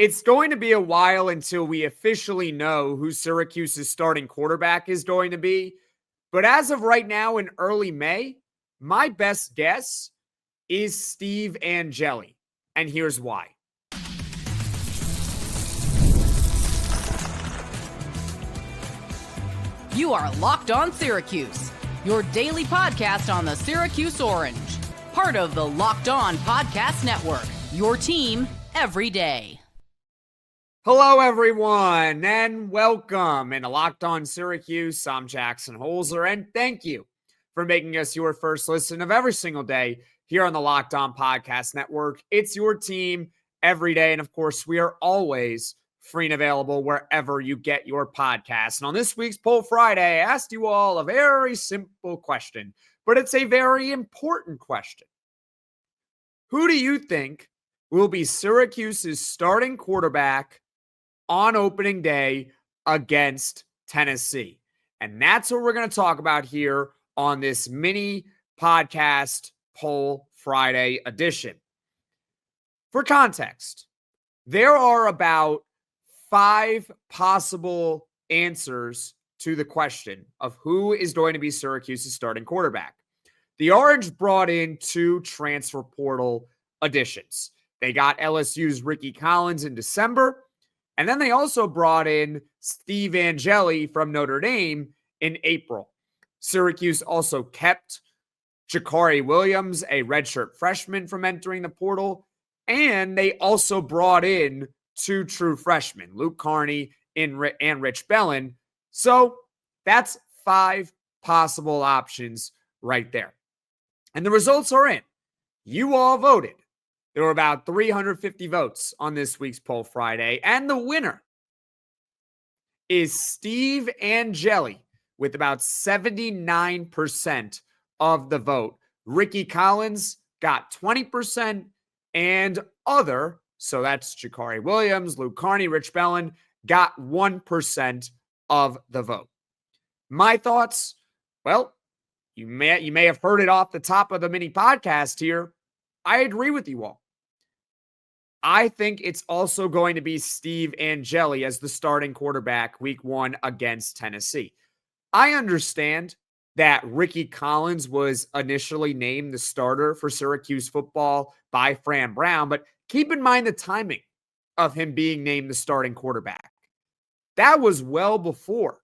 It's going to be a while until we officially know who Syracuse's starting quarterback is going to be. But as of right now in early May, my best guess is Steve Angeli. And here's why. You are Locked On Syracuse, your daily podcast on the Syracuse Orange. Part of the Locked On Podcast Network, your team every day. Hello, everyone, and welcome into Locked On Syracuse. I'm Jackson Holzer, and thank you for making us your first listen of every single day here on the Locked On Podcast Network. It's your team every day, and of course, we are always free and available wherever you get your podcasts. And on this week's Poll Friday, I asked you all a very simple question, but it's a very important question. Who do you think will be Syracuse's starting quarterback on opening day against Tennessee? And that's what we're going to talk about here on this mini podcast Poll Friday edition. For context, there are about 5 possible answers to the question of who is going to be Syracuse's starting quarterback. The Orange brought in 2 transfer portal additions. They got LSU's Rickie in December, and then they also brought in Steve Angeli from Notre Dame in April. Syracuse also kept Jahkari Williams, a redshirt freshman, from entering the portal, and they also brought in 2 true freshmen, Luke Carney and Rich Bellin. So that's 5 possible options right there. And the results are in. You all voted. There were about 350 votes on this week's Poll Friday, and the winner is Steve Angeli with about 79% of the vote. Rickie Collins got 20%, and other, so that's Jahkari Williams, Luke Carney, Rich Bellin, got 1% of the vote. My thoughts? Well, you may have heard it off the top of the mini podcast here. I agree with you all. I think it's also going to be Steve Angeli as the starting quarterback week 1 against Tennessee. I understand that Rickie Collins was initially named the starter for Syracuse football by Fran Brown, but keep in mind the timing of him being named the starting quarterback. That was well before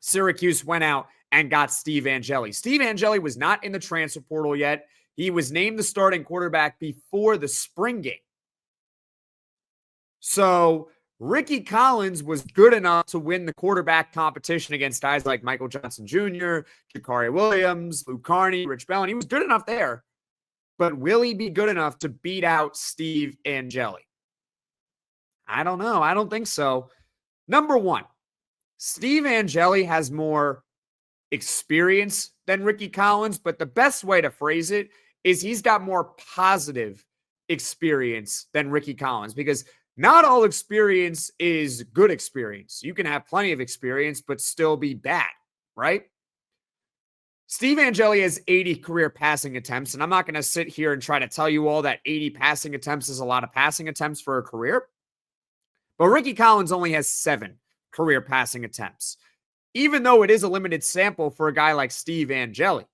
Syracuse went out and got Steve Angeli. Steve Angeli was not in the transfer portal yet. He was named the starting quarterback before the spring game. So Rickie Collins was good enough to win the quarterback competition against guys like Michael Johnson Jr., Jahkari Williams, Luke Carney, Rich Bellin. He was good enough there. But will he be good enough to beat out Steve Angeli? I don't know. I don't think so. Number 1, Steve Angeli has more experience than Rickie Collins, but the best way to phrase it is he's got more positive experience than Rickie Collins, because not all experience is good experience. You can have plenty of experience, but still be bad, right? Steve Angeli has 80 career passing attempts, and I'm not going to sit here and try to tell you all that 80 passing attempts is a lot of passing attempts for a career. But Rickie Collins only has 7 career passing attempts, even though it is a limited sample for a guy like Steve Angeli.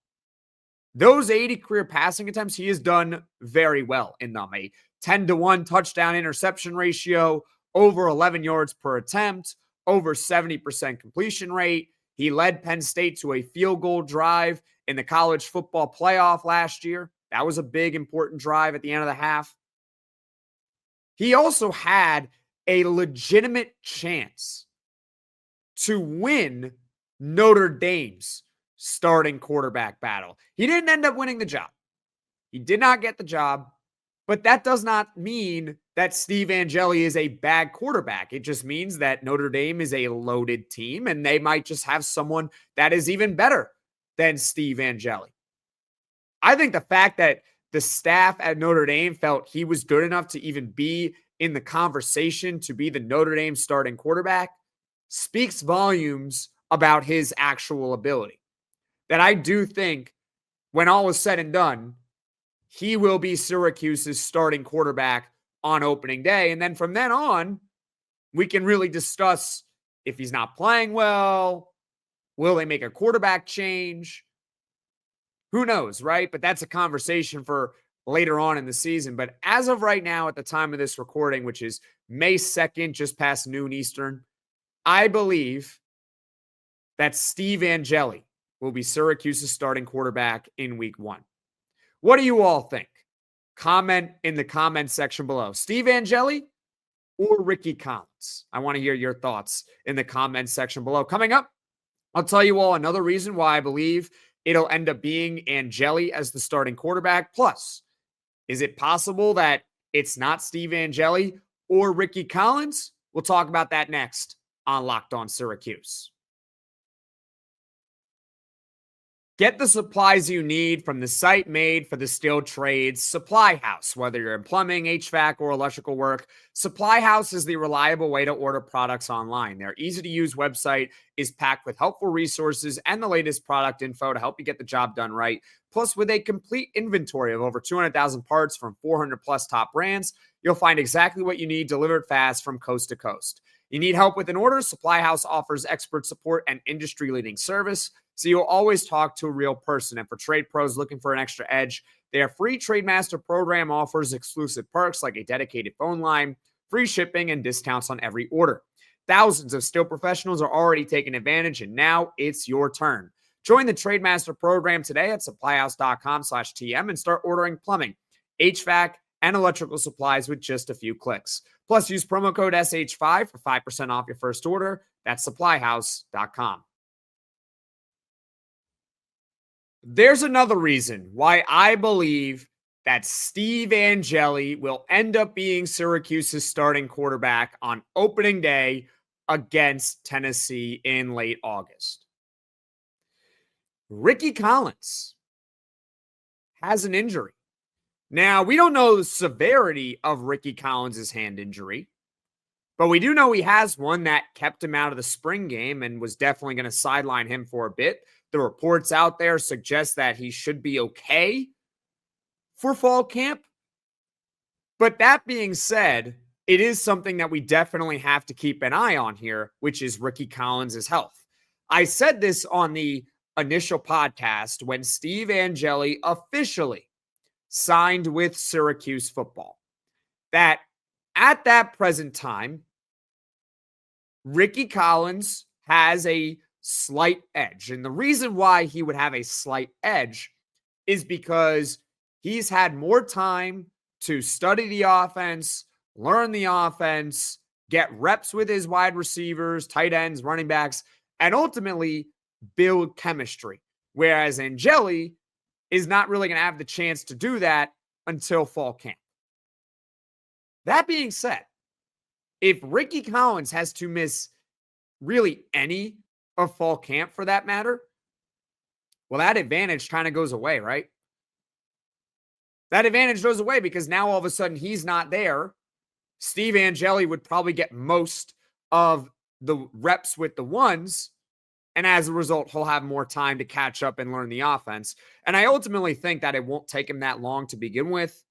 Those 80 career passing attempts, he has done very well in them. A 10-to-1 touchdown interception ratio, over 11 yards per attempt, over 70% completion rate. He led Penn State to a field goal drive in the college football playoff last year. That was a big, important drive at the end of the half. He also had a legitimate chance to win Notre Dame's starting quarterback battle. He didn't end up winning the job. He did not get the job, but that does not mean that Steve Angeli is a bad quarterback. It just means that Notre Dame is a loaded team, and they might just have someone that is even better than Steve Angeli. I think the fact that the staff at Notre Dame felt he was good enough to even be in the conversation to be the Notre Dame starting quarterback speaks volumes about his actual ability. That I do think when all is said and done, he will be Syracuse's starting quarterback on opening day. And then from then on, we can really discuss if he's not playing well, will they make a quarterback change? Who knows, right? But that's a conversation for later on in the season. But as of right now, at the time of this recording, which is May 2nd, just past noon Eastern, I believe that Steve Angeli will be Syracuse's starting quarterback in week 1. What do you all think? Comment in the comment section below. Steve Angeli or Rickie Collins? I want to hear your thoughts in the comment section below. Coming up, I'll tell you all another reason why I believe it'll end up being Angeli as the starting quarterback. Plus, is it possible that it's not Steve Angeli or Rickie Collins? We'll talk about that next on Locked On Syracuse. Get the supplies you need from the site made for the skilled trades, Supply House. Whether you're in plumbing, HVAC, or electrical work, Supply House is the reliable way to order products online. Their easy-to-use website is packed with helpful resources and the latest product info to help you get the job done right. Plus, with a complete inventory of over 200,000 parts from 400-plus top brands, you'll find exactly what you need delivered fast from coast to coast. You need help with an order? Supply House offers expert support and industry-leading service, so you'll always talk to a real person. And for trade pros looking for an extra edge, their free TradeMaster program offers exclusive perks like a dedicated phone line, free shipping, and discounts on every order. Thousands of steel professionals are already taking advantage, and now it's your turn. Join the TradeMaster program today at supplyhouse.com/TM and start ordering plumbing, HVAC, and electrical supplies with just a few clicks. Plus, use promo code SH5 for 5% off your first order. That's supplyhouse.com. There's another reason why I believe that Steve Angeli will end up being Syracuse's starting quarterback on opening day against Tennessee in late August. Rickie Collins has an injury. Now, we don't know the severity of Rickie Collins' hand injury, but we do know he has one that kept him out of the spring game and was definitely going to sideline him for a bit. The reports out there suggest that he should be okay for fall camp. But that being said, it is something that we definitely have to keep an eye on here, which is Rickie Collins' health. I said this on the initial podcast when Steve Angeli officially signed with Syracuse football, that at that present time, Rickie Collins has a slight edge. And the reason why he would have a slight edge is because he's had more time to study the offense, learn the offense, get reps with his wide receivers, tight ends, running backs, and ultimately build chemistry. Whereas Angeli is not really going to have the chance to do that until fall camp. That being said, if Rickie Collins has to miss really any of fall camp for that matter, well, that advantage kind of goes away, right? That advantage goes away because now all of a sudden he's not there. Steve Angeli would probably get most of the reps with the ones. And as a result, he'll have more time to catch up and learn the offense. And I ultimately think that it won't take him that long to begin with.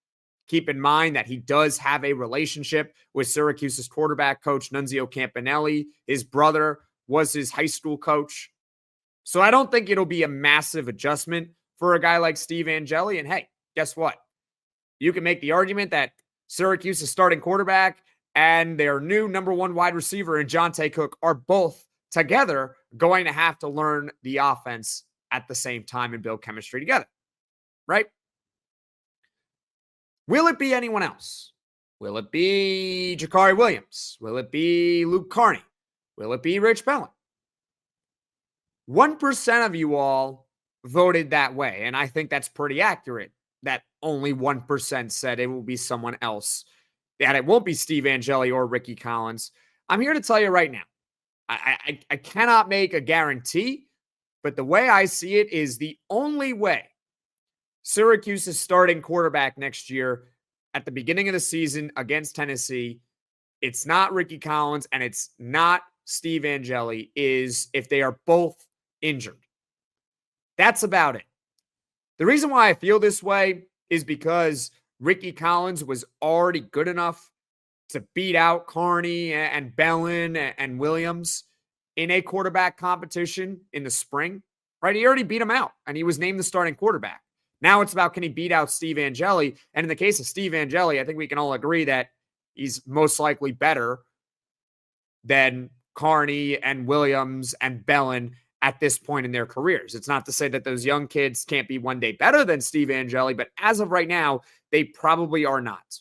Keep in mind that he does have a relationship with Syracuse's quarterback coach, Nunzio Campanelli. His brother was his high school coach. So I don't think it'll be a massive adjustment for a guy like Steve Angeli. And hey, guess what? You can make the argument that Syracuse's starting quarterback and their new number one wide receiver in Jonte Cook are both together going to have to learn the offense at the same time and build chemistry together, right? Will it be anyone else? Will it be Jahkari Williams? Will it be Luke Carney? Will it be Rich Bellin? 1% of you all voted that way, and I think that's pretty accurate, that only 1% said it will be someone else, that it won't be Steve Angeli or Rickie Collins. I'm here to tell you right now, I cannot make a guarantee, but the way I see it is the only way Syracuse's starting quarterback next year at the beginning of the season against Tennessee, it's not Rickie Collins and it's not Steve Angeli, is if they are both injured. That's about it. The reason why I feel this way is because Rickie Collins was already good enough to beat out Carney and Bellin and Williams in a quarterback competition in the spring, right? He already beat him out and he was named the starting quarterback. Now it's about, can he beat out Steve Angeli? And in the case of Steve Angeli, I think we can all agree that he's most likely better than Carney and Williams and Bellin at this point in their careers. It's not to say that those young kids can't be one day better than Steve Angeli, but as of right now, they probably are not.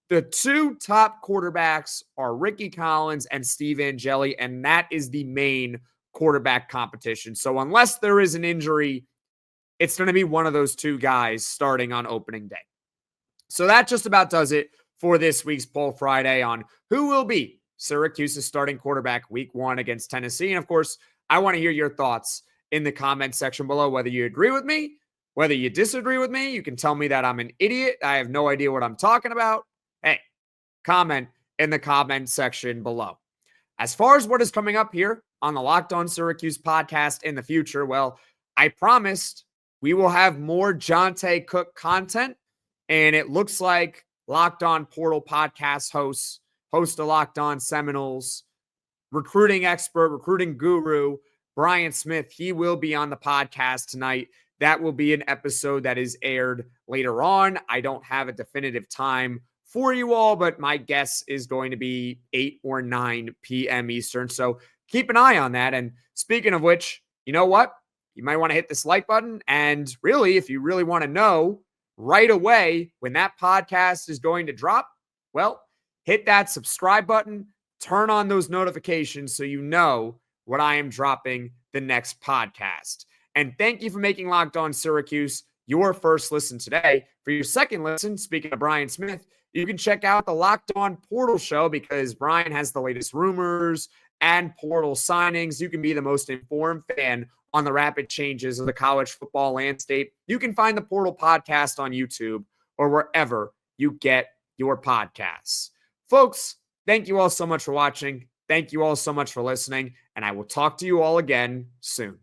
The two top quarterbacks are Rickie Collins and Steve Angeli, and that is the main quarterback competition. So unless there is an injury, it's going to be one of those two guys starting on opening day. So that just about does it for this week's Poll Friday on who will be Syracuse's starting quarterback week 1 against Tennessee. And of course, I want to hear your thoughts in the comment section below, whether you agree with me, whether you disagree with me. You can tell me that I'm an idiot. I have no idea what I'm talking about. Hey, comment in the comment section below. As far as what is coming up here on the Locked On Syracuse podcast in the future, well, I promised we will have more Jonte Cook content, and it looks like Locked On Portal podcast host of Locked On Seminoles, recruiting expert, recruiting guru, Brian Smith, he will be on the podcast tonight. That will be an episode that is aired later on. I don't have a definitive time for you all, but my guess is going to be 8 or 9 p.m. Eastern. So keep an eye on that. And speaking of which, you know what? You might want to hit this like button. And really, if you really want to know right away when that podcast is going to drop, well, hit that subscribe button, turn on those notifications so you know when I am dropping the next podcast. And thank you for making Locked On Syracuse your first listen today. For your second listen, speaking of Brian Smith, you can check out the Locked On Portal show because Brian has the latest rumors and portal signings. You can be the most informed fan on the rapid changes of the college football landscape. You can find the Portal podcast on YouTube or wherever you get your podcasts. Folks, thank you all so much for watching. Thank you all so much for listening, and I will talk to you all again soon.